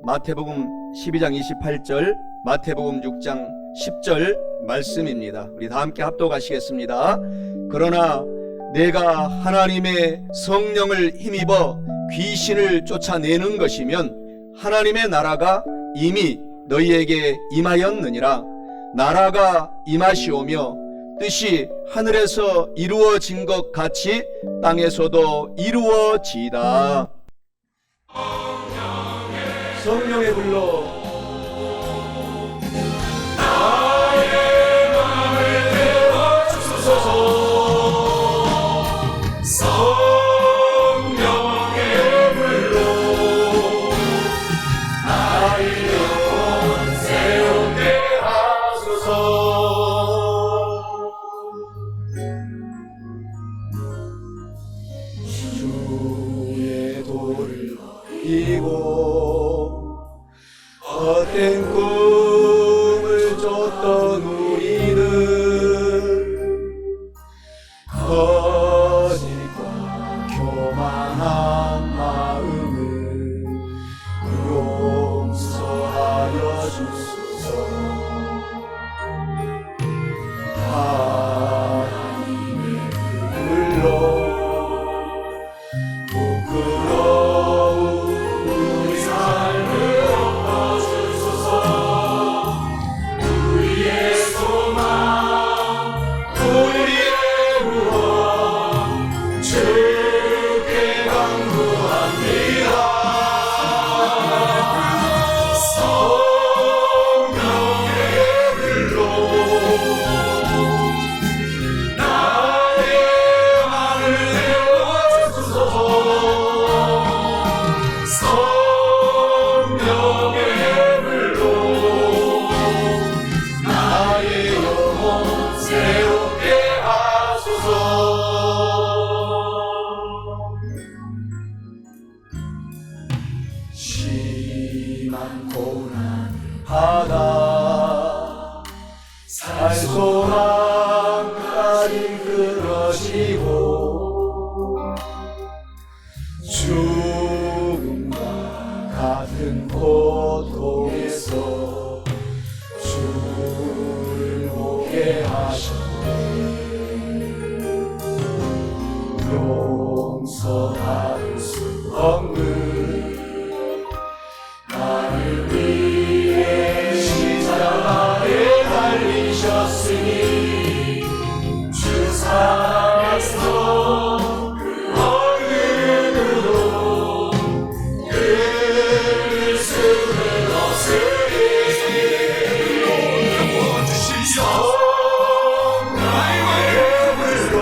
마태복음 12장 28절, 마태복음 6장 10절 말씀입니다. 우리 다 함께 합독하시겠습니다. 그러나 내가 하나님의 성령을 힘입어 귀신을 쫓아내는 것이면 하나님의 나라가 이미 너희에게 임하였느니라. 나라가 임하시오며 뜻이 하늘에서 이루어진 것 같이 땅에서도 이루어지이다. 성령의 불로 나의 마음을 태워주소서. 성령의 불로 나의 영혼 새롭게 하소서. 주의 도를 이고 헛된 꿈을 쫓던 우리는 거짓과 교만한 마음을 용서하여 주소서. 하나님의 불로 부끄러운 우리 삶을 엎어주소서. 우리의 소망, 우리의 구원 주께 간구합니다. 성령의 불로 나의 마음을 태워주소서. 성령의 불로 나의 영혼 새롭게 하소서. 심한 고난 하다 살 소망까지 끊어지고 죽음과 같은 고통에서 주를 보게 하셨네. 용서할 수 없는 나를 위해 십자가에 달리셨으니 주 사랑에서 그 얼굴으로 그 수를 없으니 성령의 불로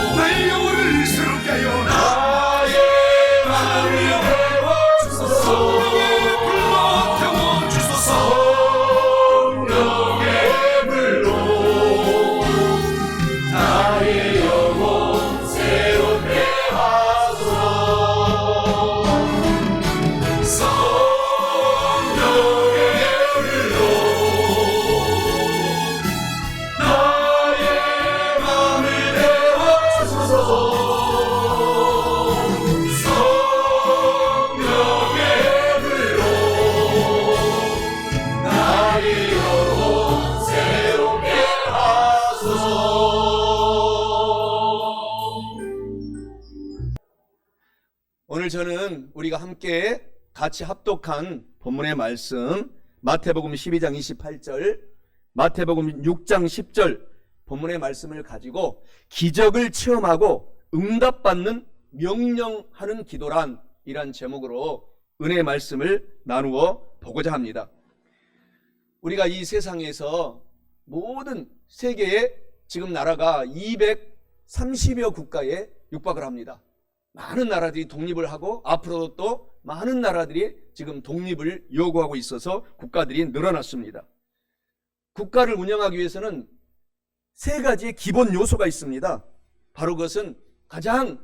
나의 영혼을 새롭게 하여 나의 마음을 태워주소서. 불러 태워주소서. 성령의 불로 나의 영혼 새롭게 하소서. 성령의 불로 나의 마음을 태워주소서. 성령의 불로 나의 영혼 새롭게 하소서. 오늘 저는 우리가 함께 같이 합독한 본문의 말씀 마태복음 12장 28절, 마태복음 6장 10절 본문의 말씀을 가지고 기적을 체험하고 응답받는 명령하는 기도란 이란 제목으로 은혜의 말씀을 나누어 보고자 합니다. 우리가 이 세상에서 모든 세계의 지금 나라가 230여 국가에 육박을 합니다. 많은 나라들이 독립을 하고 앞으로도 또 많은 나라들이 지금 독립을 요구하고 있어서 국가들이 늘어났습니다. 국가를 운영하기 위해서는 세 가지의 기본 요소가 있습니다. 바로 그것은 가장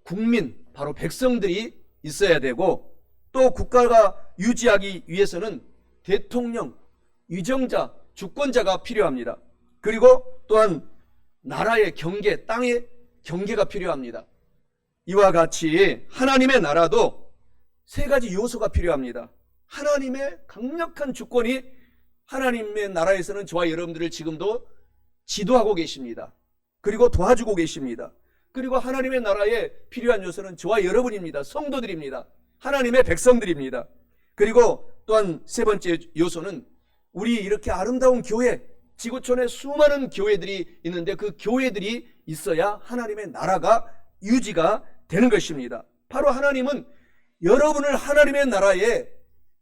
국민, 바로 백성들이 있어야 되고, 또 국가가 유지하기 위해서는 대통령, 위정자, 주권자가 필요합니다. 그리고 또한 나라의 경계, 땅의 경계가 필요합니다. 이와 같이 하나님의 나라도 세 가지 요소가 필요합니다. 하나님의 강력한 주권이 하나님의 나라에서는 저와 여러분들을 지금도 지도하고 계십니다. 그리고 도와주고 계십니다. 그리고 하나님의 나라에 필요한 요소는 저와 여러분입니다. 성도들입니다. 하나님의 백성들입니다. 그리고 또한 세 번째 요소는 우리 이렇게 아름다운 교회, 지구촌에 수많은 교회들이 있는데 그 교회들이 있어야 하나님의 나라가 유지가 되는 것입니다. 바로 하나님은 여러분을 하나님의 나라의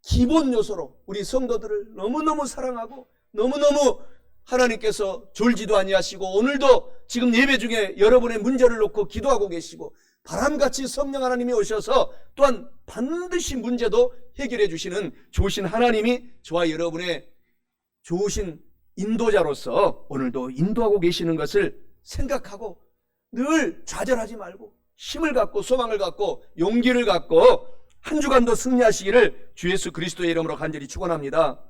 기본 요소로 우리 성도들을 너무너무 사랑하고 너무너무 하나님께서 졸지도 아니하시고 오늘도 지금 예배 중에 여러분의 문제를 놓고 기도하고 계시고 바람같이 성령 하나님이 오셔서 또한 반드시 문제도 해결해 주시는 좋으신 하나님이 저와 여러분의 좋으신 인도자로서 오늘도 인도하고 계시는 것을 생각하고 늘 좌절하지 말고 힘을 갖고 소망을 갖고 용기를 갖고 한 주간도 승리하시기를 주 예수 그리스도의 이름으로 간절히 축원합니다.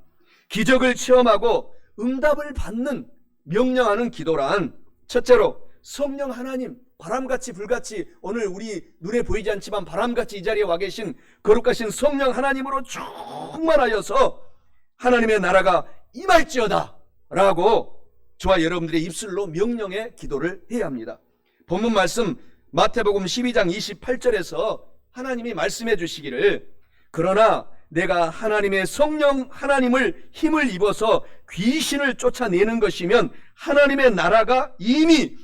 기적을 체험하고 응답을 받는 명령하는 기도란 첫째로 성령 하나님, 바람같이 불같이 오늘 우리 눈에 보이지 않지만 바람같이 이 자리에 와 계신 거룩하신 성령 하나님으로 충만하여서 하나님의 나라가 임할지어다 라고 저와 여러분들의 입술로 명령의 기도를 해야 합니다. 본문 말씀 마태복음 12장 28절에서 하나님이 말씀해 주시기를 그러나 내가 하나님의 성령 하나님을 힘을 입어서 귀신을 쫓아내는 것이면 하나님의 나라가 이미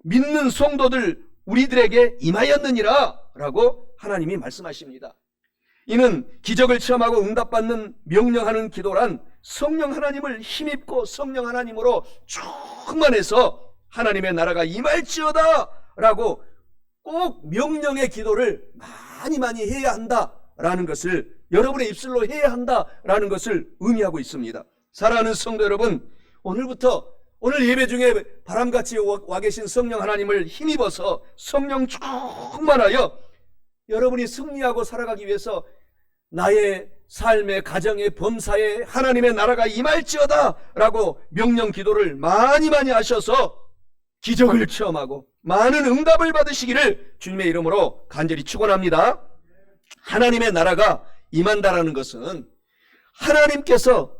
믿는 성도들 우리들에게 임하였느니라 라고 하나님이 말씀하십니다. 이는 기적을 체험하고 응답받는 명령하는 기도란 성령 하나님을 힘입고 성령 하나님으로 충만해서 하나님의 나라가 임할지어다 라고 꼭 명령의 기도를 많이 해야 한다라는 것을 여러분의 입술로 해야 한다라는 것을 의미하고 있습니다. 사랑하는 성도 여러분, 오늘 예배 중에 바람같이 와 계신 성령 하나님을 힘입어서 성령 충만하여 여러분이 승리하고 살아가기 위해서 나의 삶의 가정의 범사에 하나님의 나라가 임할지어다 라고 명령 기도를 많이 하셔서 기적을 체험하고 많은 응답을 받으시기를 주님의 이름으로 간절히 축원합니다. 하나님의 나라가 임한다라는 것은 하나님께서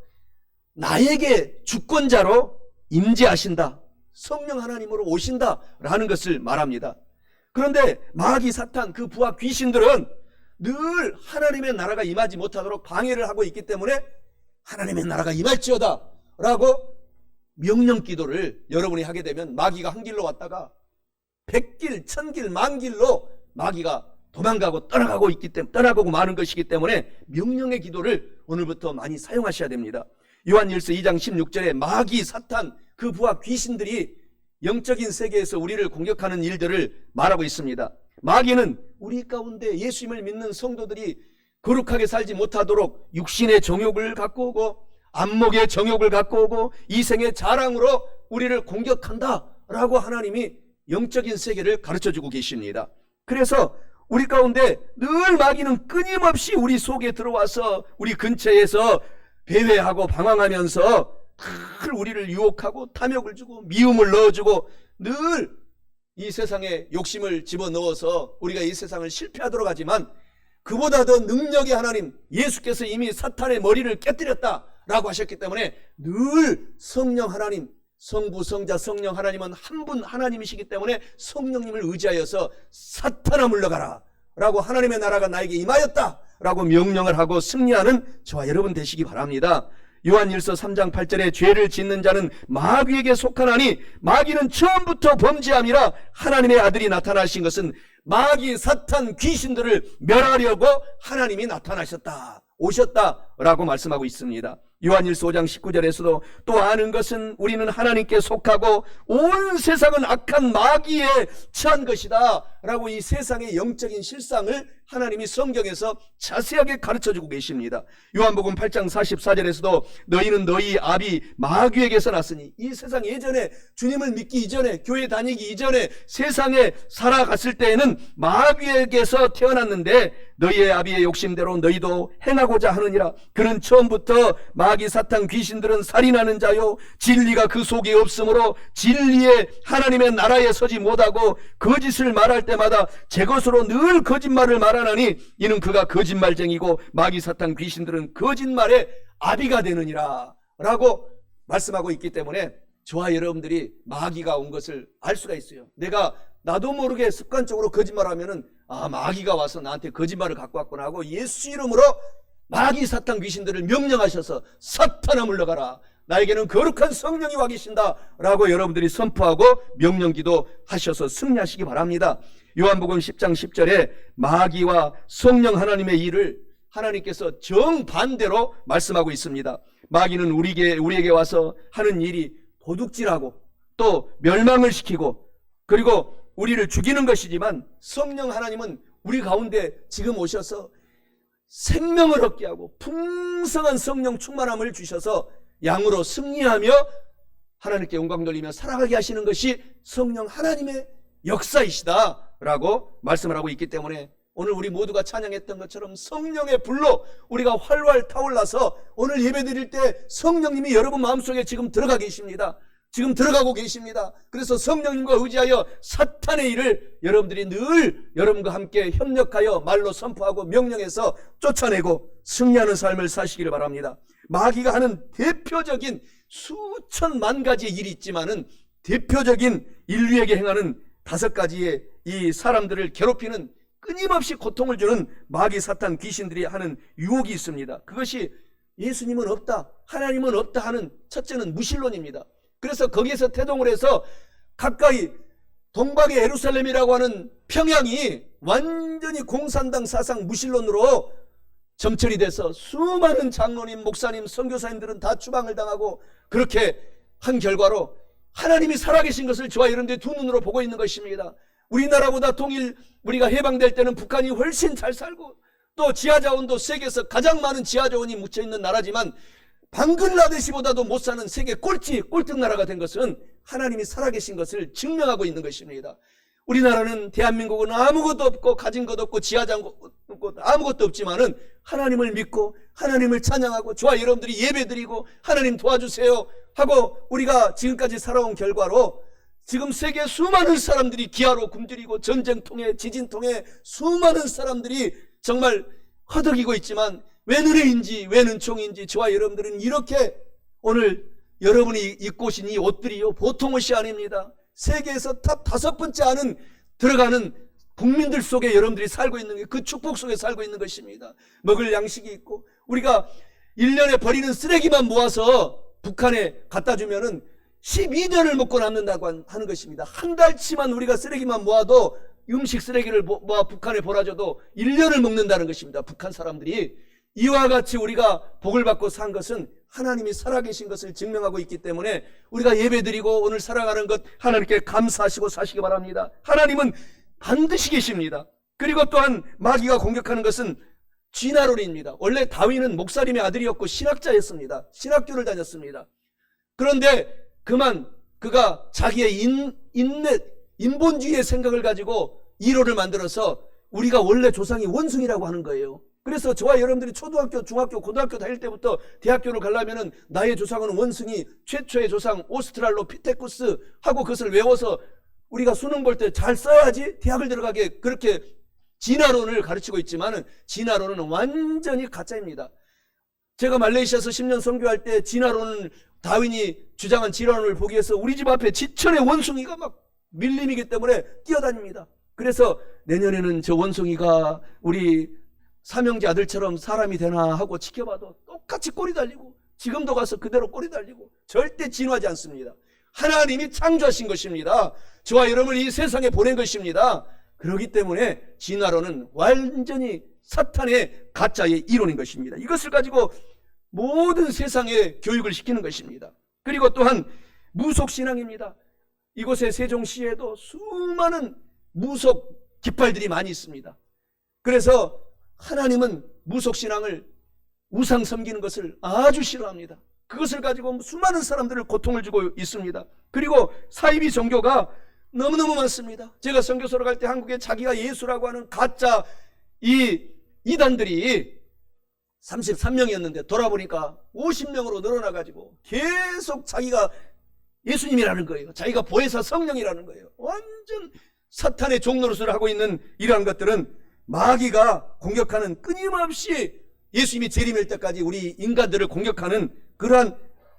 나에게 주권자로 임재하신다, 성령 하나님으로 오신다라는 것을 말합니다. 그런데 마귀 사탄 그 부하 귀신들은 늘 하나님의 나라가 임하지 못하도록 방해를 하고 있기 때문에 하나님의 나라가 임할지어다 라고 명령 기도를 여러분이 하게 되면 마귀가 한 길로 왔다가 100길, 1000길, 만길로 마귀가 도망가고 떠나가고 마는 것이기 때문에 명령의 기도를 오늘부터 많이 사용하셔야 됩니다. 요한일서 2장 16절에 마귀, 사탄, 그 부하 귀신들이 영적인 세계에서 우리를 공격하는 일들을 말하고 있습니다. 마귀는 우리 가운데 예수님을 믿는 성도들이 거룩하게 살지 못하도록 육신의 정욕을 갖고 오고 안목의 정욕을 갖고 오고 이생의 자랑으로 우리를 공격한다라고 하나님이 영적인 세계를 가르쳐주고 계십니다. 그래서 우리 가운데 늘 마귀는 끊임없이 우리 속에 들어와서 우리 근처에서 배회하고 방황하면서 늘 우리를 유혹하고 탐욕을 주고 미움을 넣어주고 늘 이 세상에 욕심을 집어넣어서 우리가 이 세상을 실패하도록 하지만 그보다 더 능력의 하나님 예수께서 이미 사탄의 머리를 깨뜨렸다라고 하셨기 때문에 늘 성령 하나님, 성부, 성자, 성령 하나님은 한 분 하나님이시기 때문에 성령님을 의지하여서 사탄아 물러가라 라고 하나님의 나라가 나에게 임하였다 라고 명령을 하고 승리하는 저와 여러분 되시기 바랍니다. 요한일서 3장 8절에 죄를 짓는 자는 마귀에게 속하나니 마귀는 처음부터 범죄함이라 하나님의 아들이 나타나신 것은 마귀, 사탄, 귀신들을 멸하려고 하나님이 오셨다라고 말씀하고 있습니다. 요한일서 5장 19절에서도 또 아는 것은 우리는 하나님께 속하고 온 세상은 악한 마귀에 처한 것이다 라고 이 세상의 영적인 실상을 하나님이 성경에서 자세하게 가르쳐주고 계십니다. 요한복음 8장 44절에서도 너희는 너희 아비 마귀에게서 났으니 이 세상 예전에 주님을 믿기 이전에 교회 다니기 이전에 세상에 살아갔을 때에는 마귀에게서 태어났는데 너희의 아비의 욕심대로 너희도 행하고자 하느니라. 그는 처음부터 마귀 사탄 귀신들은 살인하는 자요 진리가 그 속에 없으므로 진리의 하나님의 나라에 서지 못하고 거짓을 말할 때마다 제 것으로 늘 거짓말을 말하나니 이는 그가 거짓말쟁이고 마귀 사탄 귀신들은 거짓말의 아비가 되느니라 라고 말씀하고 있기 때문에 저와 여러분들이 마귀가 온 것을 알 수가 있어요. 나도 모르게 습관적으로 거짓말하면은 마귀가 와서 나한테 거짓말을 갖고 왔구나 하고 예수 이름으로 마귀 사탄 귀신들을 명령하셔서 사탄아 물러가라, 나에게는 거룩한 성령이 와 계신다 라고 여러분들이 선포하고 명령기도 하셔서 승리하시기 바랍니다. 요한복음 10장 10절에 마귀와 성령 하나님의 일을 하나님께서 정반대로 말씀하고 있습니다. 마귀는 우리에게 와서 하는 일이 도둑질하고 또 멸망을 시키고 그리고 우리를 죽이는 것이지만 성령 하나님은 우리 가운데 지금 오셔서 생명을 얻게 하고 풍성한 성령 충만함을 주셔서 양으로 승리하며 하나님께 영광 돌리며 살아가게 하시는 것이 성령 하나님의 역사이시다 라고 말씀을 하고 있기 때문에 오늘 우리 모두가 찬양했던 것처럼 성령의 불로 우리가 활활 타올라서 오늘 예배 드릴 때 성령님이 여러분 마음속에 지금 들어가 계십니다. 지금 들어가고 계십니다. 그래서 성령님과 의지하여 사탄의 일을 여러분들이 늘 여러분과 함께 협력하여 말로 선포하고 명령해서 쫓아내고 승리하는 삶을 사시기를 바랍니다. 마귀가 하는 대표적인 수천만 가지의 일이 있지만은 대표적인 인류에게 행하는 5가지의 이 사람들을 괴롭히는 끊임없이 고통을 주는 마귀 사탄 귀신들이 하는 유혹이 있습니다. 그것이 예수님은 없다, 하나님은 없다 하는 첫째는 무신론입니다. 그래서 거기에서 태동을 해서 가까이 동방의 예루살렘이라고 하는 평양이 완전히 공산당 사상 무신론으로 점철이 돼서 수많은 장로님, 목사님, 선교사님들은 다 추방을 당하고 그렇게 한 결과로 하나님이 살아계신 것을 저와 여러분들이 두 눈으로 보고 있는 것입니다. 우리나라보다 우리가 해방될 때는 북한이 훨씬 잘 살고 또 지하자원도 세계에서 가장 많은 지하자원이 묻혀있는 나라지만 방글라데시보다도 못 사는 세계 꼴등 나라가 된 것은 하나님이 살아계신 것을 증명하고 있는 것입니다. 우리나라는 대한민국은 아무것도 없고 가진 것 없고 지하자원 아무것도 없지만은 하나님을 믿고 하나님을 찬양하고 저와 여러분들이 예배드리고 하나님 도와주세요 하고 우리가 지금까지 살아온 결과로 지금 세계 수많은 사람들이 기아로 굶주리고 전쟁 통해 지진 통해 수많은 사람들이 정말 허덕이고 있지만 왜 누레인지 왜 눈총인지 저와 여러분들은 이렇게 오늘 여러분이 입고 오신 이 옷들이요 보통 옷이 아닙니다. 세계에서 탑 5번째 안은 들어가는 국민들 속에 여러분들이 살고 있는 게 그 축복 속에 살고 있는 것입니다. 먹을 양식이 있고 우리가 1년에 버리는 쓰레기만 모아서 북한에 갖다 주면은 12년을 먹고 남는다고 하는 것입니다. 한 달치만 우리가 쓰레기만 모아도 음식 쓰레기를 모아 북한에 보내줘도 1년을 먹는다는 것입니다. 북한 사람들이 이와 같이 우리가 복을 받고 산 것은 하나님이 살아계신 것을 증명하고 있기 때문에 우리가 예배드리고 오늘 살아가는 것 하나님께 감사하시고 사시기 바랍니다. 하나님은 반드시 계십니다. 그리고 또한 마귀가 공격하는 것은 진화론입니다. 원래 다윈은 목사님의 아들이었고 신학자였습니다. 신학교를 다녔습니다. 그런데 그가 자기의 인본주의의 생각을 가지고 이론을 만들어서 우리가 원래 조상이 원숭이라고 하는 거예요. 그래서 저와 여러분들이 초등학교, 중학교, 고등학교 다닐 때부터 대학교를 가려면은 나의 조상은 원숭이, 최초의 조상 오스트랄로피테쿠스 하고 그것을 외워서 우리가 수능 볼 때 잘 써야지 대학을 들어가게 그렇게 진화론을 가르치고 있지만은 진화론은 완전히 가짜입니다. 제가 말레이시아에서 10년 선교할 때 진화론을 다윈이 주장한 진화론을 보기 위해서 우리 집 앞에 지천의 원숭이가 막 밀림이기 때문에 뛰어다닙니다. 그래서 내년에는 저 원숭이가 우리 삼형제 아들처럼 사람이 되나 하고 지켜봐도 똑같이 꼬리 달리고 지금도 가서 그대로 꼬리 달리고 절대 진화하지 않습니다. 하나님이 창조하신 것입니다. 저와 여러분을 이 세상에 보낸 것입니다. 그렇기 때문에 진화론은 완전히 사탄의 가짜의 이론인 것입니다. 이것을 가지고 모든 세상에 교육을 시키는 것입니다. 그리고 또한 무속신앙입니다. 이곳의 세종시에도 수많은 무속 깃발들이 많이 있습니다. 그래서 하나님은 무속신앙을 우상 섬기는 것을 아주 싫어합니다. 그것을 가지고 수많은 사람들을 고통을 주고 있습니다. 그리고 사이비 종교가 너무너무 많습니다. 제가 선교소로 갈 때 한국에 자기가 예수라고 하는 가짜 이 이단들이 33명이었는데 돌아보니까 50명으로 늘어나가지고 계속 자기가 예수님이라는 거예요. 자기가 보혜사 성령이라는 거예요. 완전 사탄의 종노릇을 하고 있는 이러한 것들은 마귀가 공격하는, 끊임없이 예수님이 재림일 때까지 우리 인간들을 공격하는 그러한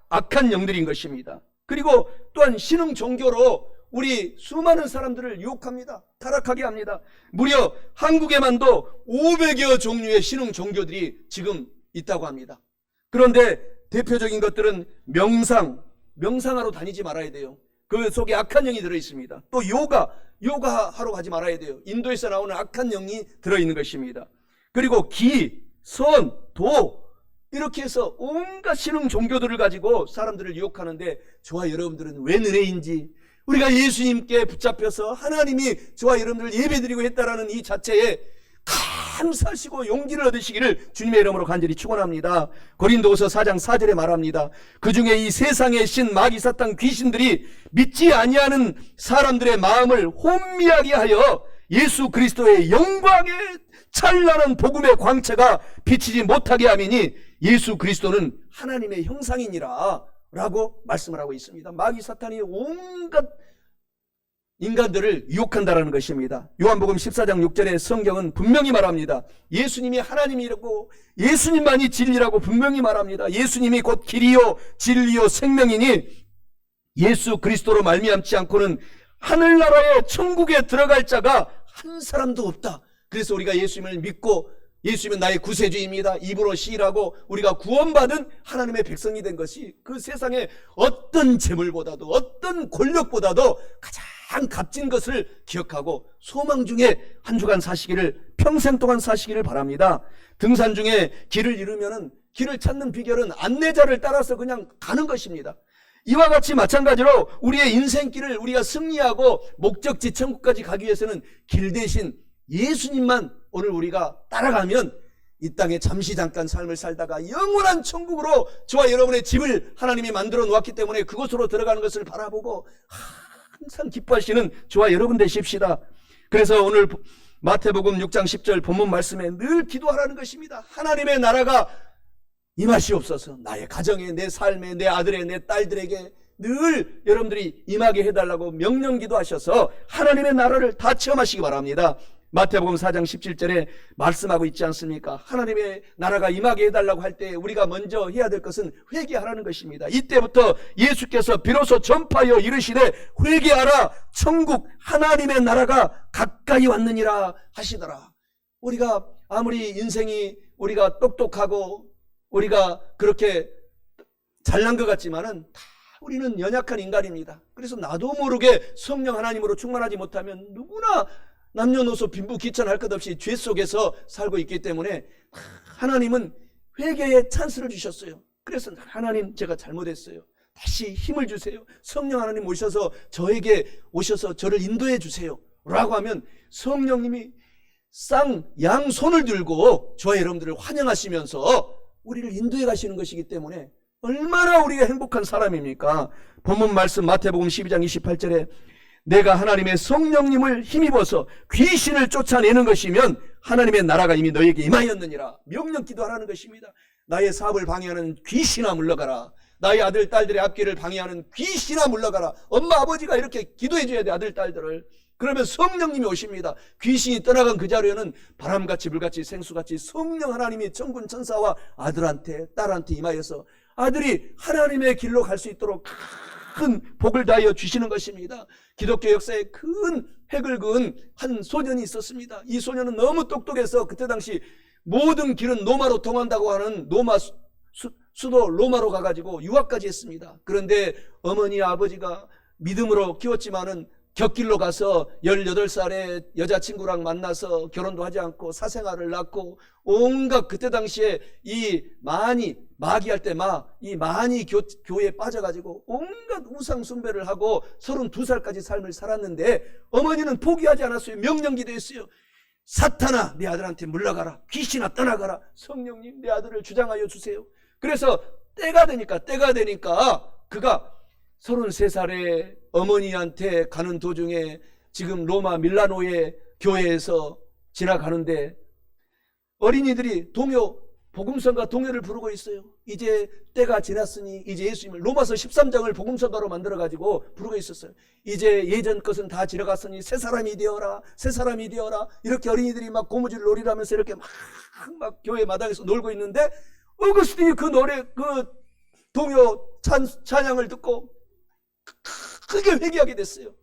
악한 영들인 것입니다. 그리고 또한 신흥 종교로 우리 수많은 사람들을 유혹합니다. 타락하게 합니다. 무려 한국에만도 500여 종류의 신흥 종교들이 지금 있다고 합니다. 그런데 대표적인 것들은 명상하러 다니지 말아야 돼요. 그 속에 악한 영이 들어있습니다. 또 요가하러 가지 말아야 돼요. 인도에서 나오는 악한 영이 들어있는 것입니다. 그리고 기, 선, 도, 이렇게 해서 온갖 신흥 종교들을 가지고 사람들을 유혹하는데, 저와 여러분들은 왜 은혜인지, 우리가 예수님께 붙잡혀서 하나님이 저와 여러분들을 예배드리고 했다라는 이 자체에 감사하시고 용기를 얻으시기를 주님의 이름으로 간절히 축원합니다. 고린도후서 4장 4절에 말합니다. 그중에 이 세상의 신 마귀 사탄 귀신들이 믿지 아니하는 사람들의 마음을 혼미하게 하여 예수 그리스도의 영광의 찬란한 복음의 광채가 비치지 못하게 함이니 예수 그리스도는 하나님의 형상이니라 라고 말씀을 하고 있습니다. 마귀 사탄이 온갖 인간들을 유혹한다는 것입니다. 요한복음 14장 6절에 성경은 분명히 말합니다. 예수님이 하나님이라고, 예수님만이 진리라고 분명히 말합니다. 예수님이 곧 길이요 진리요 생명이니 예수 그리스도로 말미암지 않고는 하늘나라의 천국에 들어갈 자가 한 사람도 없다. 그래서 우리가 예수님을 믿고 예수님은 나의 구세주입니다, 입으로 시인하고 우리가 구원받은 하나님의 백성이 된 것이 그 세상에 어떤 재물보다도 어떤 권력보다도 가장 값진 것을 기억하고 소망 중에 한 주간 사시기를, 평생 동안 사시기를 바랍니다. 등산 중에 길을 잃으면 길을 찾는 비결은 안내자를 따라서 그냥 가는 것입니다. 이와 같이 마찬가지로 우리의 인생길을 우리가 승리하고 목적지 천국까지 가기 위해서는 길 대신 예수님만 오늘 우리가 따라가면 이 땅에 잠시 잠깐 삶을 살다가 영원한 천국으로 저와 여러분의 집을 하나님이 만들어 놓았기 때문에 그곳으로 들어가는 것을 바라보고 항상 기뻐하시는 저와 여러분 되십시다. 그래서 오늘 마태복음 6장 10절 본문 말씀에 늘 기도하라는 것입니다. 하나님의 나라가 임하시옵소서. 나의 가정에, 내 삶에, 내 아들의, 내 딸들에게 늘 여러분들이 임하게 해달라고 명령 기도하셔서 하나님의 나라를 다 체험하시기 바랍니다. 마태복음 4장 17절에 말씀하고 있지 않습니까? 하나님의 나라가 임하게 해달라고 할 때 우리가 먼저 해야 될 것은 회개하라는 것입니다. 이때부터 예수께서 비로소 전파하여 이르시되 회개하라, 천국 하나님의 나라가 가까이 왔느니라 하시더라. 우리가 아무리 인생이 우리가 똑똑하고 우리가 그렇게 잘난 것 같지만은 다 우리는 연약한 인간입니다. 그래서 나도 모르게 성령 하나님으로 충만하지 못하면 누구나 남녀노소 빈부 귀천할 것 없이 죄 속에서 살고 있기 때문에 하나님은 회개의 찬스를 주셨어요. 그래서 하나님, 제가 잘못했어요. 다시 힘을 주세요. 성령 하나님 오셔서 저에게 오셔서 저를 인도해 주세요 라고 하면 성령님이 양손을 들고 저와 여러분들을 환영하시면서 우리를 인도해 가시는 것이기 때문에 얼마나 우리가 행복한 사람입니까? 본문 말씀 마태복음 12장 28절에 내가 하나님의 성령님을 힘입어서 귀신을 쫓아내는 것이면 하나님의 나라가 이미 너에게 임하였느니라. 명령 기도하라는 것입니다. 나의 사업을 방해하는 귀신아 물러가라. 나의 아들 딸들의 앞길을 방해하는 귀신아 물러가라. 엄마 아버지가 이렇게 기도해 줘야 돼, 아들 딸들을. 그러면 성령님이 오십니다. 귀신이 떠나간 그 자리에는 바람같이 불같이 생수같이 성령 하나님이 천군 천사와 아들한테 딸한테 임하여서 아들이 하나님의 길로 갈 수 있도록 큰 복을 다하여 주시는 것입니다. 기독교 역사에 큰 획을 그은 한 소년이 있었습니다. 이 소년은 너무 똑똑해서 그때 당시 모든 길은 로마로 통한다고 하는 로마 수도 로마로 가가지고 유학까지 했습니다. 그런데 어머니 아버지가 믿음으로 키웠지만은 곁길로 가서 18살에 여자친구랑 만나서 결혼도 하지 않고 사생활을 낳고 온갖 그때 당시에 이 마귀할 때 이 많이 교회에 빠져가지고 온갖 우상 숭배를 하고 32살까지 삶을 살았는데 어머니는 포기하지 않았어요. 명령 기도했어요. 사탄아, 내 아들한테 물러가라. 귀신아, 떠나가라. 성령님, 내 아들을 주장하여 주세요. 그래서 때가 되니까 그가 33살에 어머니한테 가는 도중에 지금 로마 밀라노의 교회에서 지나가는데 어린이들이 동요 복음성가 동요를 부르고 있어요. 이제 때가 지났으니 이제 예수님을, 로마서 13장을 복음성가로 만들어가지고 부르고 있었어요. 이제 예전 것은 다 지나갔으니 새 사람이 되어라, 새 사람이 되어라. 이렇게 어린이들이 막 고무줄 놀이라면서 이렇게 막 교회 마당에서 놀고 있는데, 어거스틴이 그 노래, 그 동요 찬양을 듣고 크게 회개하게 됐어요.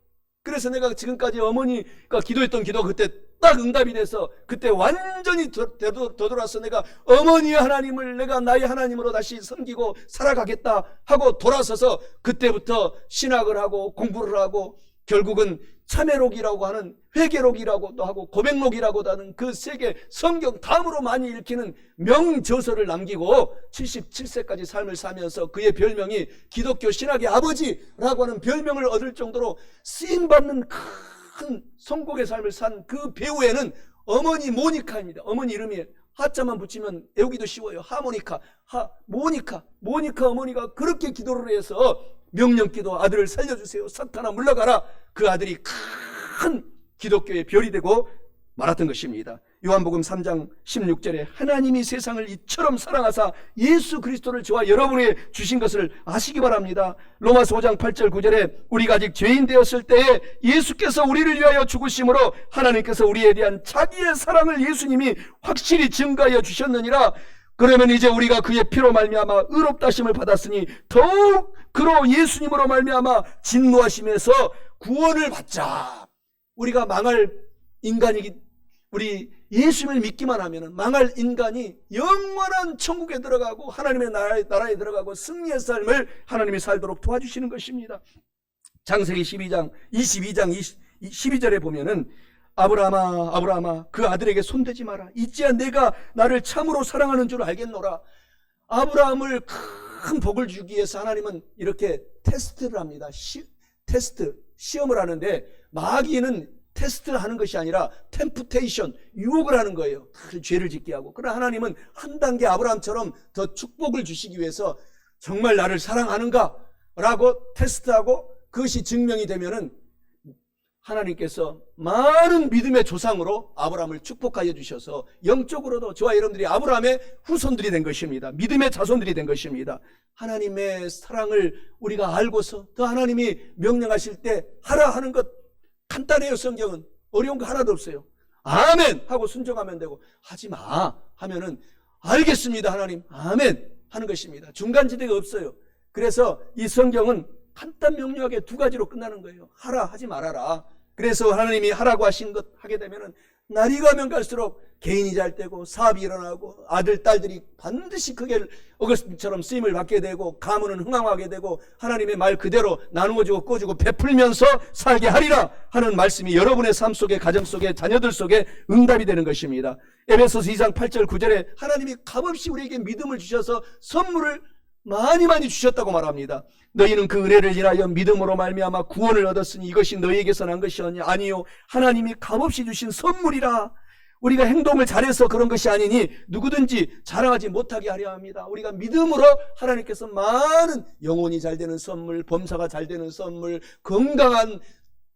그래서 내가 지금까지 어머니가 기도했던 기도 그때 딱 응답이 돼서 그때 완전히 되돌아서 내가 어머니의 하나님을 내가 나의 하나님으로 다시 섬기고 살아가겠다 하고 돌아서서 그때부터 신학을 하고 공부를 하고 결국은 참회록이라고 하는 회개록이라고도 하고 고백록이라고도 하는 그 세계 성경 다음으로 많이 읽히는 명저서를 남기고 77세까지 삶을 사면서 그의 별명이 기독교 신학의 아버지라고 하는 별명을 얻을 정도로 쓰임받는 큰 성공의 삶을 산 그 배우에는 어머니 모니카입니다. 어머니 이름이 하자만 붙이면 외우기도 쉬워요. 하모니카, 모니카 어머니가 그렇게 기도를 해서 명령기도 아들을 살려주세요. 사탄아 물러가라. 그 아들이 큰 기독교의 별이 되고 말았던 것입니다. 요한복음 3장 16절에 하나님이 세상을 이처럼 사랑하사 예수 그리스도를 저와 여러분에게 주신 것을 아시기 바랍니다. 로마서 5장 8절 9절에 우리가 아직 죄인 되었을 때에 예수께서 우리를 위하여 죽으심으로 하나님께서 우리에 대한 자기의 사랑을 예수님이 확실히 증가하여 주셨느니라. 그러면 이제 우리가 그의 피로 말미암아 의롭다 하심을 받았으니 더욱 그로 예수님으로 말미암아 진노하심에서 구원을 받자. 우리가 망할 인간이기, 우리 예수님을 믿기만 하면 망할 인간이 영원한 천국에 들어가고 하나님의 나라에 들어가고 승리의 삶을 하나님이 살도록 도와주시는 것입니다. 창세기 22장 12절에 보면은 아브라함아 아브라함아 그 아들에게 손대지 마라. 이제야 내가 나를 참으로 사랑하는 줄 알겠노라. 아브라함을 큰 복을 주기 위해서 하나님은 이렇게 테스트를 합니다. 시험을 하는데 마귀는 테스트를 하는 것이 아니라 템프테이션, 유혹을 하는 거예요. 죄를 짓게 하고. 그러나 하나님은 한 단계 아브라함처럼 더 축복을 주시기 위해서 정말 나를 사랑하는가? 라고 테스트하고 그것이 증명이 되면은 하나님께서 많은 믿음의 조상으로 아브라함을 축복하여 주셔서 영적으로도 저와 여러분들이 아브라함의 후손들이 된 것입니다. 믿음의 자손들이 된 것입니다. 하나님의 사랑을 우리가 알고서 더 하나님이 명령하실 때 하라 하는 것 간단해요. 성경은 어려운 거 하나도 없어요. 아멘 하고 순종하면 되고 하지 마 하면은 알겠습니다 하나님 아멘 하는 것입니다. 중간지대가 없어요. 그래서 이 성경은 간단 명료하게 두 가지로 끝나는 거예요. 하라 하지 말아라. 그래서 하나님이 하라고 하신 것 하게 되면은 날이 가면 갈수록 개인이 잘 되고 사업이 일어나고 아들 딸들이 반드시 크게 어거스틴처럼 쓰임을 받게 되고 가문은 흥황하게 되고 하나님의 말 그대로 나누어 주고 꺼주고 베풀면서 살게 하리라 하는 말씀이 여러분의 삶 속에 가정 속에 자녀들 속에 응답이 되는 것입니다. 에베소서 2장 8절 9절에 하나님이 값없이 우리에게 믿음을 주셔서 선물을 많이 주셨다고 말합니다. 너희는 그 은혜를 인하여 믿음으로 말미암아 구원을 얻었으니 이것이 너희에게서 난 것이 아니요 하나님이 값없이 주신 선물이라. 우리가 행동을 잘해서 그런 것이 아니니 누구든지 자랑하지 못하게 하려 합니다. 우리가 믿음으로 하나님께서 많은 영혼이 잘 되는 선물, 범사가 잘 되는 선물, 건강한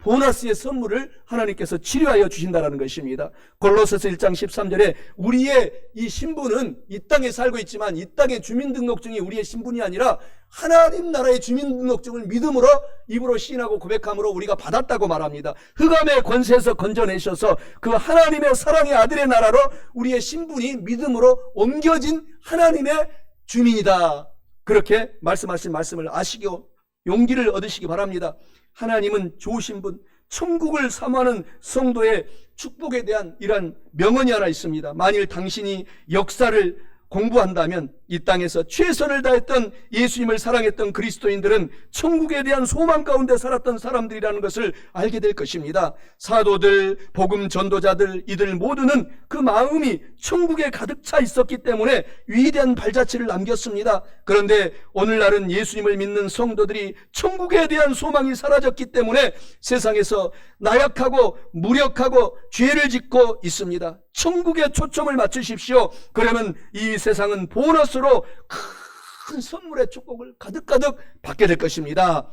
보너스의 선물을 하나님께서 치료하여 주신다는 것입니다. 골로새서 1장 13절에 우리의 이 신분은 이 땅에 살고 있지만 이 땅의 주민등록증이 우리의 신분이 아니라 하나님 나라의 주민등록증을 믿음으로 입으로 시인하고 고백함으로 우리가 받았다고 말합니다. 흑암의 권세에서 건져내셔서 그 하나님의 사랑의 아들의 나라로 우리의 신분이 믿음으로 옮겨진 하나님의 주민이다. 그렇게 말씀하신 말씀을 아시고 용기를 얻으시기 바랍니다. 하나님은 좋으신 분, 천국을 사모하는 성도의 축복에 대한 이러한 명언이 하나 있습니다. 만일 당신이 역사를 공부한다면 이 땅에서 최선을 다했던 예수님을 사랑했던 그리스도인들은 천국에 대한 소망 가운데 살았던 사람들이라는 것을 알게 될 것입니다. 사도들, 복음 전도자들 이들 모두는 그 마음이 천국에 가득 차 있었기 때문에 위대한 발자취를 남겼습니다. 그런데 오늘날은 예수님을 믿는 성도들이 천국에 대한 소망이 사라졌기 때문에 세상에서 나약하고 무력하고 죄를 짓고 있습니다. 천국에 초점을 맞추십시오. 그러면 이 세상은 보너스로 큰 선물의 축복을 가득가득 받게 될 것입니다.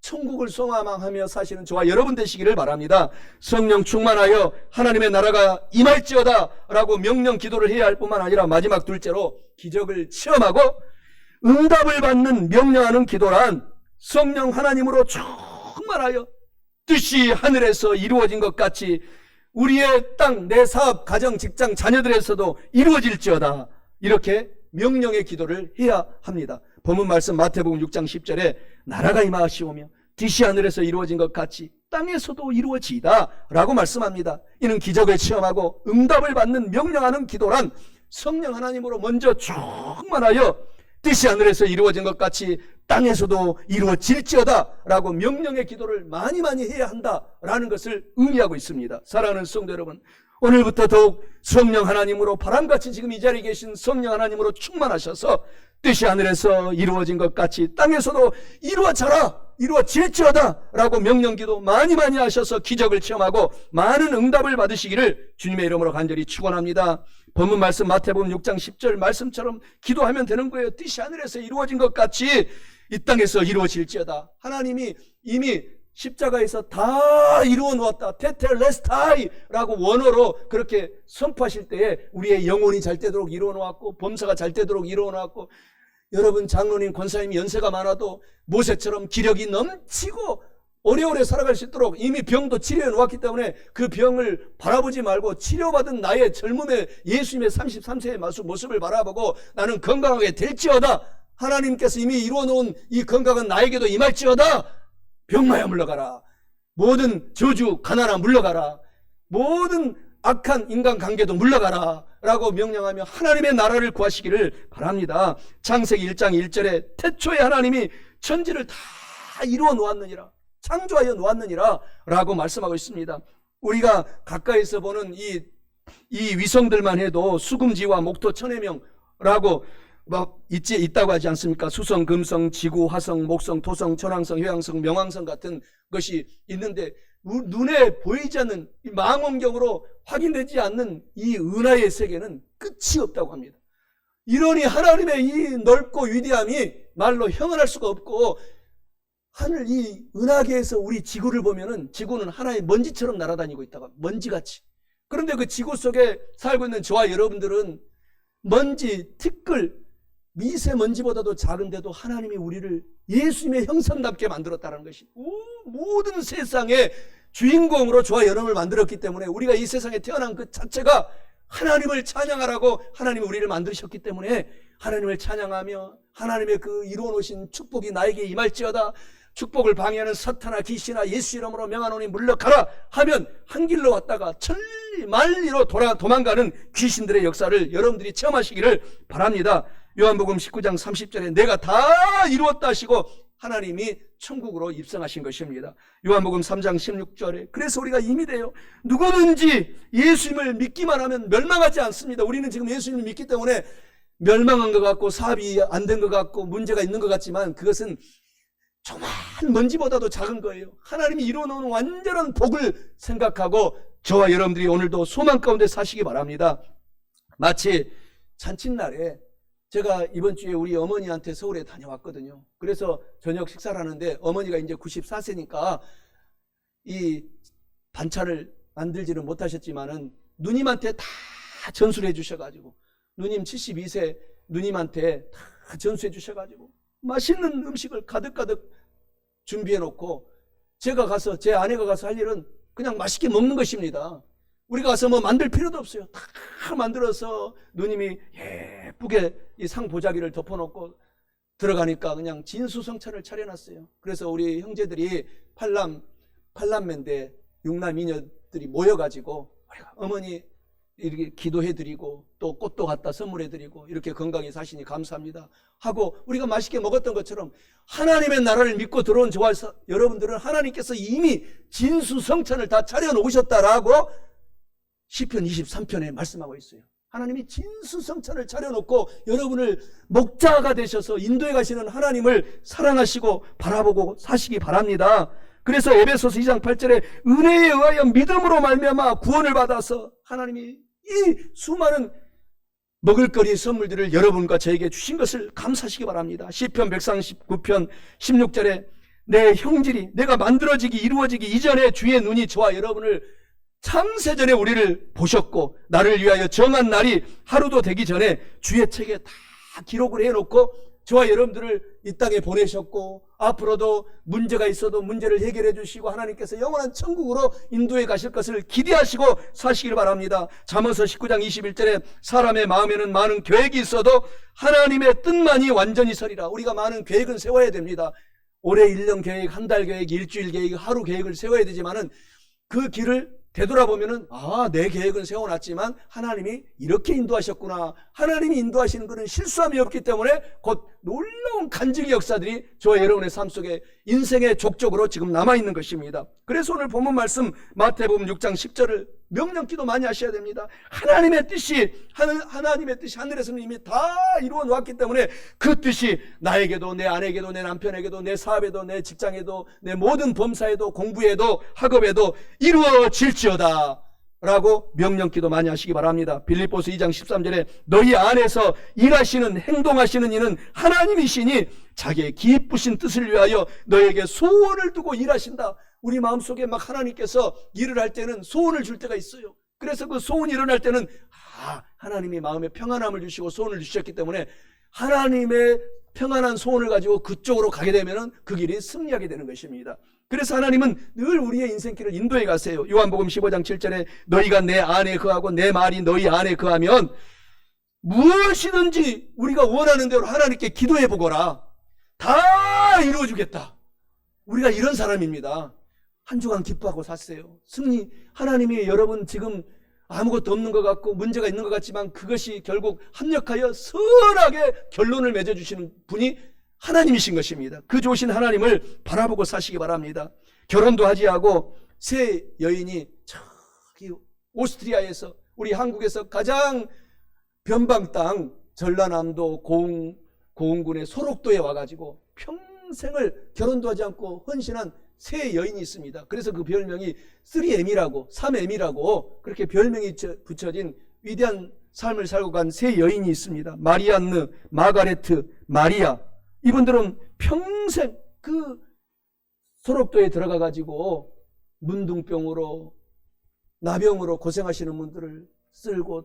천국을 소망하며 사시는 저와 여러분 되시기를 바랍니다. 성령 충만하여 하나님의 나라가 임할지어다 라고 명령 기도를 해야 할 뿐만 아니라 마지막 둘째로 기적을 체험하고 응답을 받는 명령하는 기도란 성령 하나님으로 충만하여 뜻이 하늘에서 이루어진 것 같이 우리의 땅, 내 사업, 가정, 직장, 자녀들에서도 이루어질지어다. 이렇게 명령의 기도를 해야 합니다. 본문 말씀 마태복음 6장 10절에 나라가 임하시오며 뜻이 하늘에서 이루어진 것 같이 땅에서도 이루어지이다 라고 말씀합니다. 이는 기적을 체험하고 응답을 받는 명령하는 기도란 성령 하나님으로 먼저 충만하여 뜻이 하늘에서 이루어진 것 같이 땅에서도 이루어질지어다 라고 명령의 기도를 많이 해야 한다라는 것을 의미하고 있습니다. 사랑하는 성도 여러분, 오늘부터 더욱 성령 하나님으로 바람같이 지금 이 자리에 계신 성령 하나님으로 충만하셔서 뜻이 하늘에서 이루어진 것 같이 땅에서도 이루어질지어다 라고 명령기도 많이 하셔서 기적을 체험하고 많은 응답을 받으시기를 주님의 이름으로 간절히 축원합니다. 본문 말씀 마태복음 6장 10절 말씀처럼 기도하면 되는 거예요. 뜻이 하늘에서 이루어진 것 같이 이 땅에서 이루어질지어다. 하나님이 이미 십자가에서 다 이루어 놓았다. 테텔레스타이 라고 원어로 그렇게 선포하실 때에 우리의 영혼이 잘 되도록 이루어 놓았고 범사가 잘 되도록 이루어 놓았고, 여러분 장로님 권사님이 연세가 많아도 모세처럼 기력이 넘치고 오래오래 살아갈 수 있도록 이미 병도 치료해 놓았기 때문에 그 병을 바라보지 말고 치료받은 나의 젊음의 예수님의 33세의 모습을 바라보고 나는 건강하게 될지어다. 하나님께서 이미 이루어 놓은 이 건강은 나에게도 임할지어다. 병마야 물러가라. 모든 저주 가난아 물러가라. 모든 악한 인간관계도 물러가라 라고 명령하며 하나님의 나라를 구하시기를 바랍니다. 창세기 1장 1절에 태초에 하나님이 천지를 다 이루어 놓았느니라, 창조하여 놓았느니라 라고 말씀하고 있습니다. 우리가 가까이서 보는 이 위성들만 해도 수금지와 목토 천해명라고 있다고 하지 않습니까? 수성, 금성, 지구, 화성, 목성, 토성, 천왕성, 효양성, 명왕성 같은 것이 있는데 눈에 보이지 않는 이 망원경으로 확인되지 않는 이 은하의 세계는 끝이 없다고 합니다. 이러니 하나님의 이 넓고 위대함이 말로 형언할 수가 없고, 하늘 이 은하계에서 우리 지구를 보면은 지구는 하나의 먼지처럼 날아다니고 있다가 먼지같이. 그런데 그 지구 속에 살고 있는 저와 여러분들은 먼지, 티끌, 미세먼지보다도 작은데도 하나님이 우리를 예수님의 형상답게 만들었다는 것이 모든 세상의 주인공으로 저와 여러분을 만들었기 때문에 우리가 이 세상에 태어난 그 자체가 하나님을 찬양하라고 하나님이 우리를 만드셨기 때문에 하나님을 찬양하며 하나님의 그 이루어 놓으신 축복이 나에게 임할지어다. 축복을 방해하는 사탄아 귀신아 예수 이름으로 명하노니 물러가라 하면 한 길로 왔다가 천리만리로 도망가는 귀신들의 역사를 여러분들이 체험하시기를 바랍니다. 요한복음 19장 30절에 내가 다 이루었다 하시고 하나님이 천국으로 입성하신 것입니다. 요한복음 3장 16절에 그래서 우리가 이미 돼요. 누구든지 예수님을 믿기만 하면 멸망하지 않습니다. 우리는 지금 예수님을 믿기 때문에 멸망한 것 같고 사업이 안 된 것 같고 문제가 있는 것 같지만 그것은 조만 먼지보다도 작은 거예요. 하나님이 이루어놓은 완전한 복을 생각하고 저와 여러분들이 오늘도 소망 가운데 사시기 바랍니다. 마치 잔칫날에 제가 이번 주에 우리 어머니한테 서울에 다녀왔거든요. 그래서 저녁 식사를 하는데 어머니가 이제 94세니까 이 반찬을 만들지는 못하셨지만은 누님한테 다 전수를 해주셔가지고 누님 72세 누님한테 다 전수해 주셔가지고 맛있는 음식을 가득가득 준비해 놓고 제가 가서 제 아내가 가서 할 일은 그냥 맛있게 먹는 것입니다. 우리가 가서 뭐 만들 필요도 없어요. 다 만들어서 누님이 예쁘게 이 상 보자기를 덮어놓고 들어가니까 그냥 진수성찬을 차려놨어요. 그래서 우리 형제들이 팔남매인데 육남 이녀들이 모여가지고 어머니 이렇게 기도해드리고 또 꽃도 갖다 선물해드리고 이렇게 건강히 사시니 감사합니다 하고 우리가 맛있게 먹었던 것처럼 하나님의 나라를 믿고 들어온 저와 여러분들은 하나님께서 이미 진수성찬을 다 차려놓으셨다라고 시편 23편에 말씀하고 있어요. 하나님이 진수성찬을 차려놓고 여러분을 목자가 되셔서 인도해 가시는 하나님을 사랑하시고 바라보고 사시기 바랍니다. 그래서 에베소서 2장 8절에 은혜에 의하여 믿음으로 말미암아 구원을 받아서 하나님이 이 수많은 먹을거리 선물들을 여러분과 저에게 주신 것을 감사하시기 바랍니다. 시편 139편 16절에 내 형질이 내가 만들어지기 이루어지기 이전에 주의 눈이 저와 여러분을 창세전에 우리를 보셨고 나를 위하여 정한 날이 하루도 되기 전에 주의 책에 다 기록을 해놓고 저와 여러분들을 이 땅에 보내셨고 앞으로도 문제가 있어도 문제를 해결해 주시고 하나님께서 영원한 천국으로 인도해 가실 것을 기대하시고 사시길 바랍니다. 잠언서 19장 21절에 사람의 마음에는 많은 계획이 있어도 하나님의 뜻만이 완전히 서리라. 우리가 많은 계획은 세워야 됩니다. 올해 1년 계획, 한 달 계획, 일주일 계획, 하루 계획을 세워야 되지만은 그 길을 되돌아보면은 내 계획은 세워놨지만 하나님이 이렇게 인도하셨구나. 하나님이 인도하시는 것은 실수함이 없기 때문에 곧 놀라운 간증의 역사들이 저와 여러분의 삶 속에 인생의 족적으로 지금 남아있는 것입니다. 그래서 오늘 본문 말씀 마태복음 6장 10절을 명령기도 많이 하셔야 됩니다. 하나님의 뜻이 하늘에서는 이미 다 이루어 놓았기 때문에 그 뜻이 나에게도 내 아내에게도 내 남편에게도 내 사업에도 내 직장에도 내 모든 범사에도 공부에도 학업에도 이루어질지어다 라고 명령기도 많이 하시기 바랍니다. 빌립보서 2장 13절에 너희 안에서 일하시는 행동하시는 이는 하나님이시니 자기의 기쁘신 뜻을 위하여 너에게 소원을 두고 일하신다. 우리 마음속에 막 하나님께서 일을 할 때는 소원을 줄 때가 있어요. 그래서 그 소원이 일어날 때는 하나님이 마음에 평안함을 주시고 소원을 주셨기 때문에 하나님의 평안한 소원을 가지고 그쪽으로 가게 되면 그 길이 승리하게 되는 것입니다. 그래서 하나님은 늘 우리의 인생길을 인도해 가세요. 요한복음 15장 7절에 너희가 내 안에 거하고 내 말이 너희 안에 거하면 무엇이든지 우리가 원하는 대로 하나님께 기도해 보거라. 다 이루어주겠다. 우리가 이런 사람입니다. 한 주간 기뻐하고 사세요. 승리. 하나님이 여러분 지금 아무것도 없는 것 같고 문제가 있는 것 같지만 그것이 결국 합력하여 선하게 결론을 맺어주시는 분이 하나님이신 것입니다. 그 좋으신 하나님을 바라보고 사시기 바랍니다. 결혼도 하지 않고 새 여인이 저기 오스트리아에서 우리 한국에서 가장 변방 땅 전라남도 고흥군의 소록도에 와가지고 평생을 결혼도 하지 않고 헌신한 새 여인이 있습니다. 그래서 그 별명이 3M이라고 3M이라고 그렇게 별명이 붙여진 위대한 삶을 살고 간 새 여인이 있습니다. 마리안느, 마가레트, 마리아. 이분들은 평생 그 소록도에 들어가 가지고 문둥병으로 나병으로 고생하시는 분들을 쓸고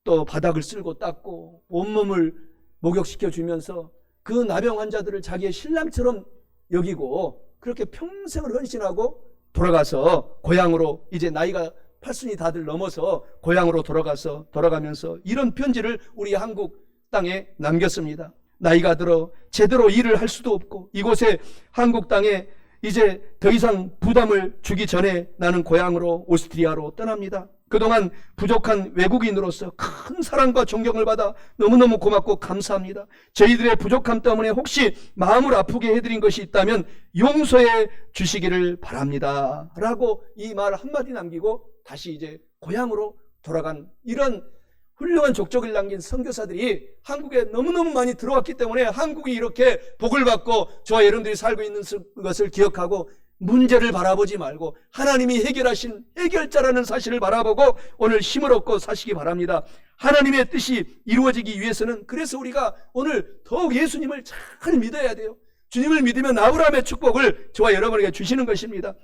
또 바닥을 쓸고 닦고 온몸을 목욕시켜 주면서 그 나병 환자들을 자기의 신랑처럼 여기고 그렇게 평생을 헌신하고 돌아가서 고향으로 이제 나이가 80이 다들 넘어서 고향으로 돌아가면서 이런 편지를 우리 한국 땅에 남겼습니다. 나이가 들어 제대로 일을 할 수도 없고 이곳에 한국 땅에 이제 더 이상 부담을 주기 전에 나는 고향으로 오스트리아로 떠납니다. 그동안 부족한 외국인으로서 큰 사랑과 존경을 받아 너무너무 고맙고 감사합니다. 저희들의 부족함 때문에 혹시 마음을 아프게 해드린 것이 있다면 용서해 주시기를 바랍니다 라고 이 말 한마디 남기고 다시 이제 고향으로 돌아간 이런 훌륭한 족적을 남긴 선교사들이 한국에 너무너무 많이 들어왔기 때문에 한국이 이렇게 복을 받고 저와 여러분들이 살고 있는 것을 기억하고 문제를 바라보지 말고 하나님이 해결하신 해결자라는 사실을 바라보고 오늘 힘을 얻고 사시기 바랍니다. 하나님의 뜻이 이루어지기 위해서는 그래서 우리가 오늘 더욱 예수님을 잘 믿어야 돼요. 주님을 믿으면 아브라함의 축복을 저와 여러분에게 주시는 것입니다.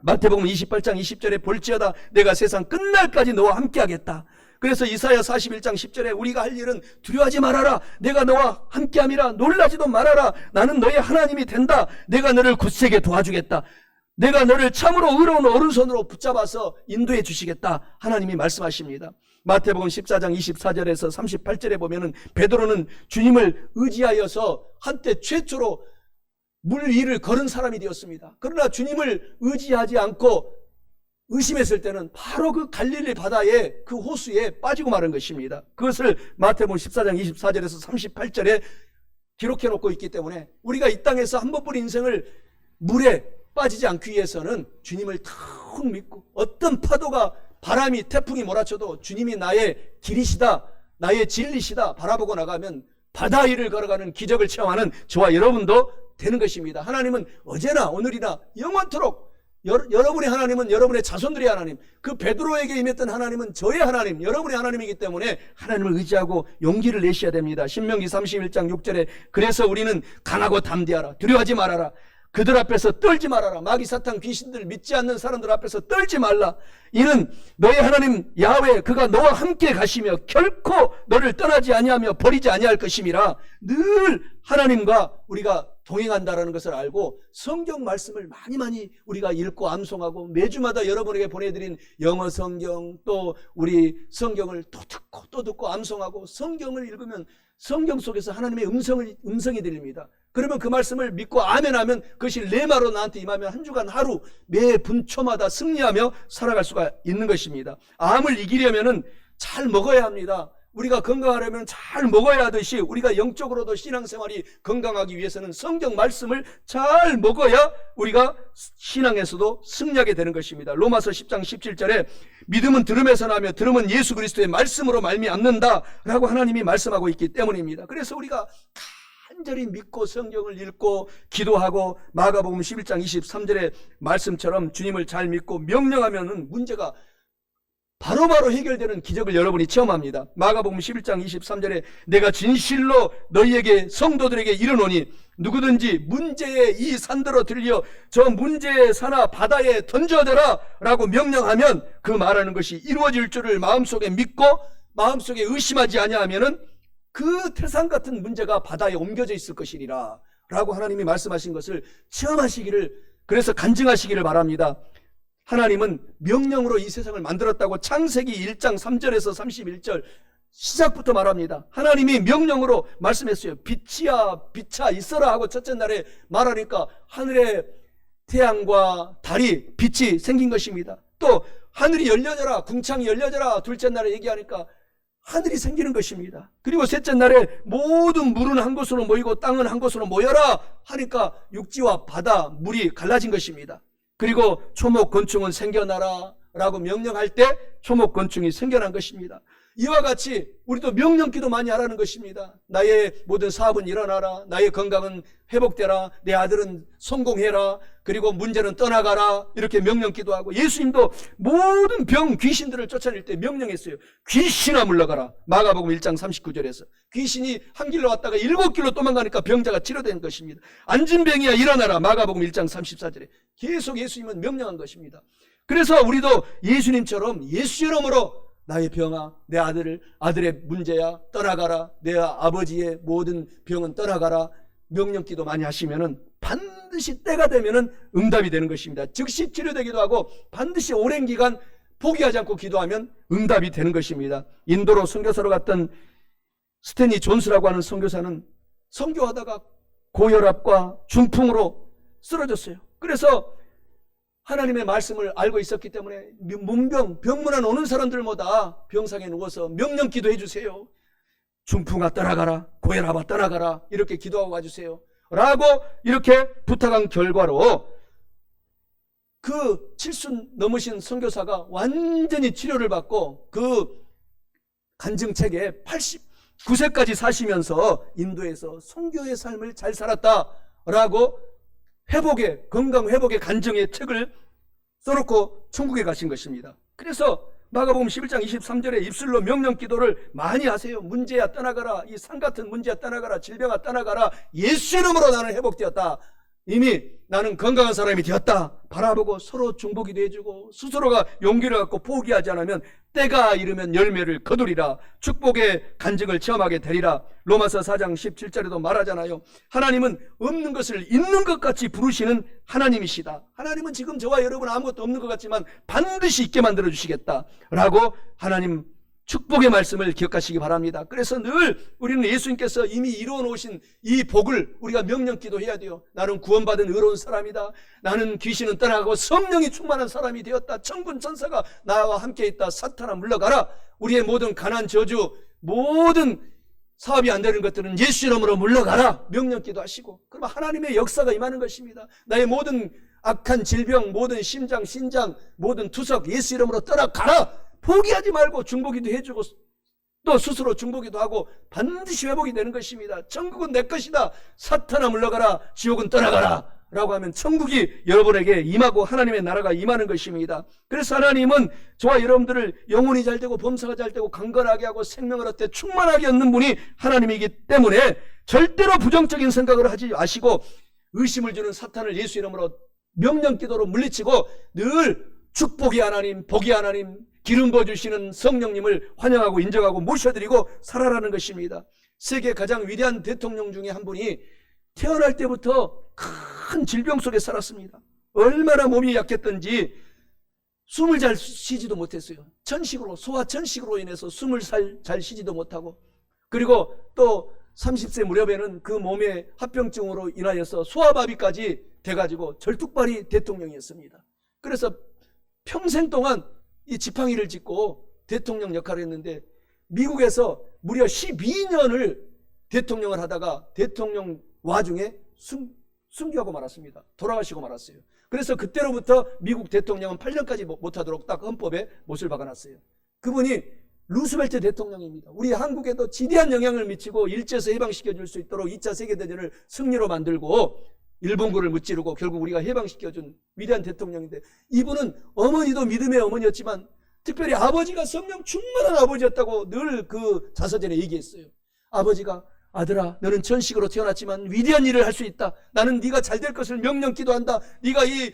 마태복음 28장 20절에 볼지어다 내가 세상 끝날까지 너와 함께하겠다. 그래서 이사야 41장 10절에 우리가 할 일은 두려워하지 말아라. 내가 너와 함께함이라. 놀라지도 말아라. 나는 너의 하나님이 된다. 내가 너를 굳세게 도와주겠다. 내가 너를 참으로 의로운 오른손으로 붙잡아서 인도해 주시겠다. 하나님이 말씀하십니다. 마태복음 14장 24절에서 38절에 보면은 베드로는 주님을 의지하여서 한때 최초로 물 위를 걸은 사람이 되었습니다. 그러나 주님을 의지하지 않고 의심했을 때는 바로 그 갈릴리 바다에 그 호수에 빠지고 마른 것입니다. 그것을 마태복음 14장 24절에서 38절에 기록해 놓고 있기 때문에 우리가 이 땅에서 한 번뿐인 인생을 물에 빠지지 않기 위해서는 주님을 턱 믿고 어떤 파도가 바람이 태풍이 몰아쳐도 주님이 나의 길이시다 나의 진리시다 바라보고 나가면 바다 위를 걸어가는 기적을 체험하는 저와 여러분도 되는 것입니다. 하나님은 어제나 오늘이나 영원토록 여러분의 하나님은 여러분의 자손들의 하나님, 그 베드로에게 임했던 하나님은 저의 하나님, 여러분의 하나님이기 때문에 하나님을 의지하고 용기를 내셔야 됩니다. 신명기 31장 6절에 그래서 우리는 강하고 담대하라, 두려워하지 말아라, 그들 앞에서 떨지 말아라, 마귀 사탄 귀신들 믿지 않는 사람들 앞에서 떨지 말라. 이는 너의 하나님 야훼 그가 너와 함께 가시며 결코 너를 떠나지 아니하며 버리지 아니할 것임이라. 늘 하나님과 우리가 동행한다라는 것을 알고 성경 말씀을 많이 우리가 읽고 암송하고 매주마다 여러분에게 보내드린 영어 성경 또 우리 성경을 또 듣고 암송하고 성경을 읽으면 성경 속에서 하나님의 음성이 들립니다. 그러면 그 말씀을 믿고 아멘하면 그것이 레마로 나한테 임하면 한 주간 하루 매 분초마다 승리하며 살아갈 수가 있는 것입니다. 암을 이기려면 잘 먹어야 합니다. 우리가 건강하려면 잘 먹어야 하듯이 우리가 영적으로도 신앙생활이 건강하기 위해서는 성경 말씀을 잘 먹어야 우리가 신앙에서도 승리하게 되는 것입니다. 로마서 10장 17절에 믿음은 들음에서 나며 들음은 예수 그리스도의 말씀으로 말미암는다 라고 하나님이 말씀하고 있기 때문입니다. 그래서 우리가 간절히 믿고 성경을 읽고 기도하고 마가복음 11장 23절의 말씀처럼 주님을 잘 믿고 명령하면 문제가 바로바로 해결되는 기적을 여러분이 체험합니다. 마가복음 11장 23절에 내가 진실로 너희에게 성도들에게 이르노니 누구든지 문제에 이 산더러 들려 저 문제의 산하 바다에 던져대라 라고 명령하면 그 말하는 것이 이루어질 줄을 마음속에 믿고 마음속에 의심하지 아니하면은 그 태산 같은 문제가 바다에 옮겨져 있을 것이리라 라고 하나님이 말씀하신 것을 체험하시기를, 그래서 간증하시기를 바랍니다. 하나님은 명령으로 이 세상을 만들었다고 창세기 1장 3절에서 31절 시작부터 말합니다. 하나님이 명령으로 말씀했어요. 빛이야 있어라 하고 첫째 날에 말하니까 하늘에 태양과 달이 빛이 생긴 것입니다. 또 하늘이 열려져라, 궁창이 열려져라 둘째 날에 얘기하니까 하늘이 생기는 것입니다. 그리고 셋째 날에 모든 물은 한 곳으로 모이고 땅은 한 곳으로 모여라 하니까 육지와 바다 물이 갈라진 것입니다. 그리고 초목 곤충은 생겨나라 라고 명령할 때 초목 곤충이 생겨난 것입니다. 이와 같이 우리도 명령기도 많이 하라는 것입니다. 나의 모든 사업은 일어나라, 나의 건강은 회복되라, 내 아들은 성공해라, 그리고 문제는 떠나가라, 이렇게 명령기도 하고, 예수님도 모든 병 귀신들을 쫓아낼 때 명령했어요. 귀신아 물러가라. 마가복음 1장 39절에서 귀신이 한 길로 왔다가 7길로 도망가니까 병자가 치료된 것입니다. 앉은 병이야 일어나라. 마가복음 1장 34절에 계속 예수님은 명령한 것입니다. 그래서 우리도 예수님처럼 예수 이름으로 나의 병아, 내 아들의 문제야 떠나가라, 내 아버지의 모든 병은 떠나가라, 명령기도 많이 하시면은 반드시 때가 되면은 응답이 되는 것입니다. 즉시 치료되기도 하고 반드시 오랜 기간 포기하지 않고 기도하면 응답이 되는 것입니다. 인도로 선교사로 갔던 스탠리 존스라고 하는 선교사는 선교하다가 고혈압과 중풍으로 쓰러졌어요. 그래서 하나님의 말씀을 알고 있었기 때문에 병문안 오는 사람들마다 병상에 누워서 명령 기도해 주세요. 중풍아 떠나가라, 고혈압아 떠나가라, 이렇게 기도하고 가주세요 라고 이렇게 부탁한 결과로 그 70 넘으신 선교사가 완전히 치료를 받고 그 간증책에 89세까지 사시면서 인도에서 선교의 삶을 잘 살았다라고 건강 회복의 간증의 책을 써놓고 천국에 가신 것입니다. 그래서 마가복음 11장 23절에 입술로 명령 기도를 많이 하세요. 문제야 떠나가라, 이 산 같은 문제야 떠나가라, 질병아 떠나가라, 예수 이름으로 나는 회복되었다, 이미 나는 건강한 사람이 되었다 바라보고 서로 중보기도 해주고 스스로가 용기를 갖고 포기하지 않으면 때가 이르면 열매를 거두리라, 축복의 간증을 체험하게 되리라. 로마서 4장 17절에도 말하잖아요. 하나님은 없는 것을 있는 것 같이 부르시는 하나님이시다. 하나님은 지금 저와 여러분 아무것도 없는 것 같지만 반드시 있게 만들어 주시겠다 라고 하나님 축복의 말씀을 기억하시기 바랍니다. 그래서 늘 우리는 예수님께서 이미 이루어 놓으신 이 복을 우리가 명령기도 해야 돼요. 나는 구원받은 의로운 사람이다. 나는 귀신은 떠나가고 성령이 충만한 사람이 되었다. 천군 천사가 나와 함께 있다. 사탄아 물러가라. 우리의 모든 가난 저주, 모든 사업이 안 되는 것들은 예수 이름으로 물러가라. 명령기도 하시고, 그러면 하나님의 역사가 임하는 것입니다. 나의 모든 악한 질병, 모든 심장, 신장, 모든 투석 예수 이름으로 떠나가라. 포기하지 말고 중보기도 해주고 또 스스로 중보기도 하고 반드시 회복이 되는 것입니다. 천국은 내 것이다. 사탄아 물러가라, 지옥은 떠나가라 라고 하면 천국이 여러분에게 임하고 하나님의 나라가 임하는 것입니다. 그래서 하나님은 저와 여러분들을 영혼이 잘 되고 범사가 잘 되고 강건하게 하고 생명을 얻되 충만하게 얻는 분이 하나님이기 때문에 절대로 부정적인 생각을 하지 마시고 의심을 주는 사탄을 예수 이름으로 명령기도로 물리치고 늘 축복의 하나님, 복의 하나님, 기름 부어주시는 성령님을 환영하고 인정하고 모셔드리고 살아라는 것입니다. 세계 가장 위대한 대통령 중에 한 분이 태어날 때부터 큰 질병 속에 살았습니다. 얼마나 몸이 약했던지 숨을 잘 쉬지도 못했어요. 천식으로, 소화천식으로 인해서 숨을 잘 쉬지도 못하고, 그리고 또 30세 무렵에는 그 몸의 합병증으로 인하여서 소아마비까지 돼가지고 절뚝발이 대통령이었습니다. 그래서 평생 동안 이 지팡이를 짚고 대통령 역할을 했는데 미국에서 무려 12년을 대통령을 하다가 대통령 와중에 순교하고 말았습니다. 돌아가시고 말았어요. 그래서 그때로부터 미국 대통령은 8년까지 못하도록 딱 헌법에 못을 박아놨어요. 그분이 루스벨트 대통령입니다. 우리 한국에도 지대한 영향을 미치고 일제에서 해방시켜줄 수 있도록 2차 세계대전을 승리로 만들고 일본군을 무찌르고 결국 우리가 해방시켜준 위대한 대통령인데, 이분은 어머니도 믿음의 어머니였지만 특별히 아버지가 성령 충만한 아버지였다고 늘 그 자서전에 얘기했어요. 아버지가 아들아, 너는 천식으로 태어났지만 위대한 일을 할 수 있다. 나는 네가 잘 될 것을 명령 기도한다. 네가 이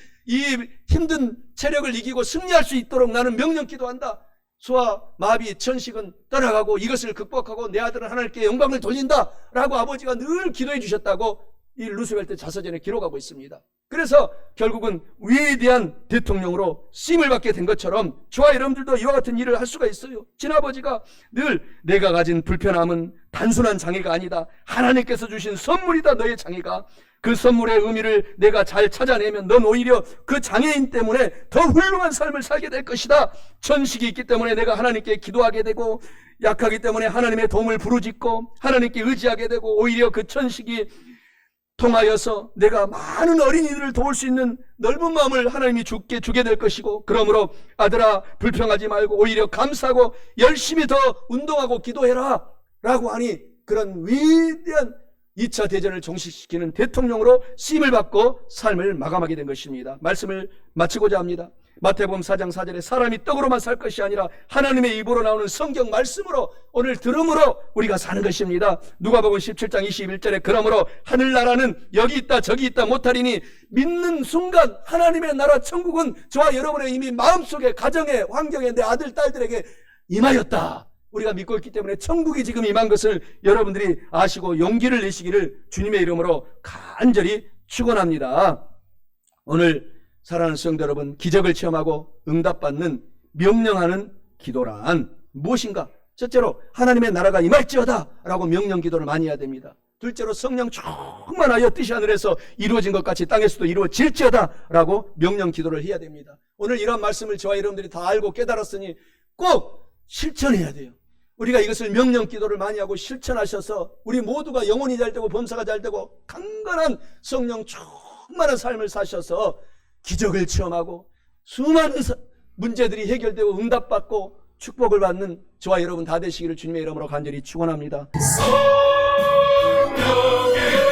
힘든 체력을 이기고 승리할 수 있도록 나는 명령 기도한다. 소아, 마비, 천식은 떠나가고 이것을 극복하고 내 아들은 하나님께 영광을 돌린다 라고 아버지가 늘 기도해 주셨다고 이 루스벨트 자서전에 기록하고 있습니다. 그래서 결국은 위대한 대통령으로 쓰임을 받게 된 것처럼 저와 여러분들도 이와 같은 일을 할 수가 있어요. 친아버지가 늘 내가 가진 불편함은 단순한 장애가 아니다. 하나님께서 주신 선물이다. 너의 장애가. 그 선물의 의미를 내가 잘 찾아내면 넌 오히려 그 장애인 때문에 더 훌륭한 삶을 살게 될 것이다. 천식이 있기 때문에 내가 하나님께 기도하게 되고, 약하기 때문에 하나님의 도움을 부르짖고 하나님께 의지하게 되고, 오히려 그 천식이 통하여서 내가 많은 어린이들을 도울 수 있는 넓은 마음을 하나님이 주게 될 것이고, 그러므로 아들아 불평하지 말고 오히려 감사하고 열심히 더 운동하고 기도해라 라고 하니 그런 위대한 2차 대전을 종식시키는 대통령으로 쓰임을 받고 삶을 마감하게 된 것입니다. 말씀을 마치고자 합니다. 마태복음 4장 4절에 사람이 떡으로만 살 것이 아니라 하나님의 입으로 나오는 성경 말씀으로 오늘 들음으로 우리가 사는 것입니다. 누가복음 17장 21절에 그러므로 하늘나라는 여기 있다 저기 있다 못하리니 믿는 순간 하나님의 나라 천국은 저와 여러분의 이미 마음속에 가정에 환경에 내 아들 딸들에게 임하였다. 우리가 믿고 있기 때문에 천국이 지금 임한 것을 여러분들이 아시고 용기를 내시기를 주님의 이름으로 간절히 축원합니다. 오늘 사랑하는 성도 여러분, 기적을 체험하고 응답받는 명령하는 기도란 무엇인가? 첫째로 하나님의 나라가 임할지어다 라고 명령 기도를 많이 해야 됩니다. 둘째로 성령 충만하여 뜻이 하늘에서 이루어진 것 같이 땅에서도 이루어질지어다 라고 명령 기도를 해야 됩니다. 오늘 이런 말씀을 저와 여러분들이 다 알고 깨달았으니 꼭 실천해야 돼요. 우리가 이것을 명령 기도를 많이 하고 실천하셔서 우리 모두가 영혼이 잘 되고 범사가 잘 되고 강건한 성령 충만한 삶을 사셔서 기적을 체험하고 수많은 문제들이 해결되고 응답받고 축복을 받는 저와 여러분 다 되시기를 주님의 이름으로 간절히 축원합니다. 성령의